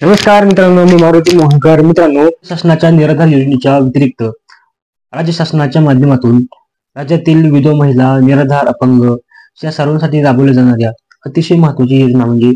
नमस्कार मित्रांनो, मी मारुती मोहनकर. मित्रांनो, शासनाच्या निराधार योजनेच्या व्यतिरिक्त राज्य शासनाच्या माध्यमातून राज्यातील विधवा महिला, निराधार, अपंग या सर्वांसाठी राबवल्या जाणाऱ्या अतिशय महत्वाची योजना म्हणजे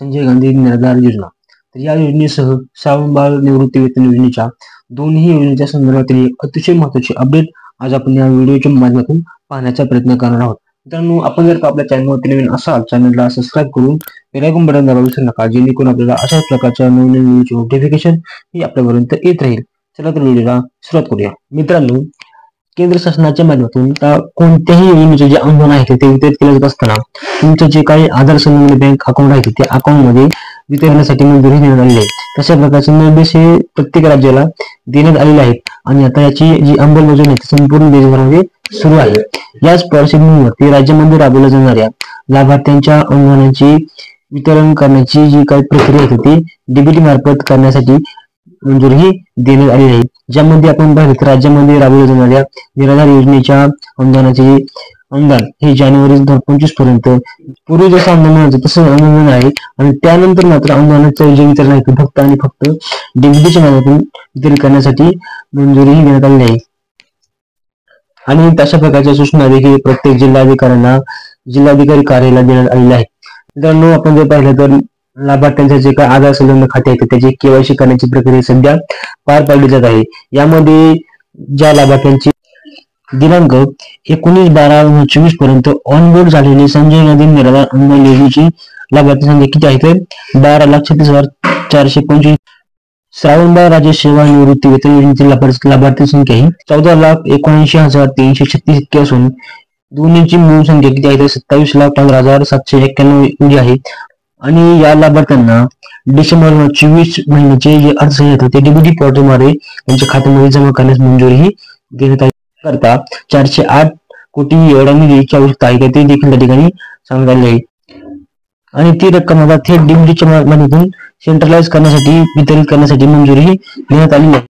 संजय गांधी निराधार योजना. तर या योजनेसह श्रावण बाळ निवृत्ती वेतन योजनेच्या दोन्ही योजनेच्या संदर्भातील अतिशय महत्वाची अपडेट आज आपण या व्हिडिओच्या माध्यमातून पाहण्याचा प्रयत्न करणार आहोत. मित्रांनो, आपण जर का आपल्या चॅनलवरती नवीन असाल, चॅनलला सबस्क्राईब करून बेल आयकॉन बटन दाबायला विसरू नका, जेणेकरून आपल्याला अशाच प्रकारच्या नवीन व्हिडिओची नोटिफिकेशन ही आपल्यापर्यंत येत राहील. चला तर व्हिडिओला सुरुवात करूया. मित्रांनो, केंद्र शासनाच्या माध्यमातून कोणत्याही योजनेचे जे अनुदान आहे ते वितरित केले जात असताना तुमचे जे काही आधार संलग्न बँक अकाउंट आहे ते अकाउंट मध्ये वितरणासाठी मंजुरी देण्यात आलेली आहे. तशा प्रकारचे निर्देश हे प्रत्येक राज्याला देण्यात आलेले आहेत आणि आता याची जी अंमलबजावणी आहे संपूर्ण देशभरामध्ये सुरू आहे. याच पार्श्वभूमीवरती राज्यामध्ये राबवल्या जाणाऱ्या लाभार्थ्यांच्या अनुदानाची वितरण करण्याची जी काही प्रक्रिया आहे ती डीबीटी मार्फत करण्यासाठी मंजुरी देण्यात आलेली आहे. ज्यामध्ये आपण पाहिलं तर राज्यामध्ये राबवल्या जाणाऱ्या निराधार योजनेच्या अनुदानाचे अनुदान हे जानेवारी 2025 पर्यंत पूर्वी जसं अनुदान तसं अनुदान आहे आणि त्यानंतर मात्र अनुदानाचं जे वितरण आहे फक्त आणि फक्त डीबीटीच्या माध्यमातून वितरित करण्यासाठी मंजुरी देण्यात आलेली आहे. आणि तशा प्रकारच्या सूचना देखील प्रत्येक जिल्हाधिकाऱ्यांना जिल्हाधिकारी कार्यालयाला देण्यात आलेल्या आहेत. मित्रांनो, आपण जर पाहिलं तर लाभार्थ्यांचे जे काही आधार संलग्न खाते आहेत त्याची केवायसी करण्याची प्रक्रिया सध्या पार पाडली जात आहे. यामध्ये ज्या लाभार्थ्यांची दिनांक 19/12/2024 पर्यंत ऑनबोर्ड झालेली संजय गांधी निराधार अनुदान योजनेची लाभार्थी संख्या किती आहे तर 12,36,425. श्रावण बाळ राज्य सेवा निवृत्ती वेतन योजनेतील लाभार्थी संख्या ही 14,79,336 इतकी असून दोन्हीची मूळ संख्या किती आहे तर 27,15,791 एवढी आहे. आणि या लाभार्थ्यांना डिसेंबर 2024 महिन्याचे जे अर्थसहाय्य ते डीबीटी पोर्टलद्वारे त्यांच्या खात्यामध्ये जमा करण्यास मंजुरी देण्यात आली. करता 408 कोटी एवढा निधीची आवश्यकता आहे ते देखील त्या ठिकाणी सांगण्यात आले आहे. आणि ती रक्कम आता थेट डीबीटीच्या माध्यमातून सेंट्रलाइज करण्यासाठी वितरित करण्यासाठी मंजुरी देण्यात आली आहे.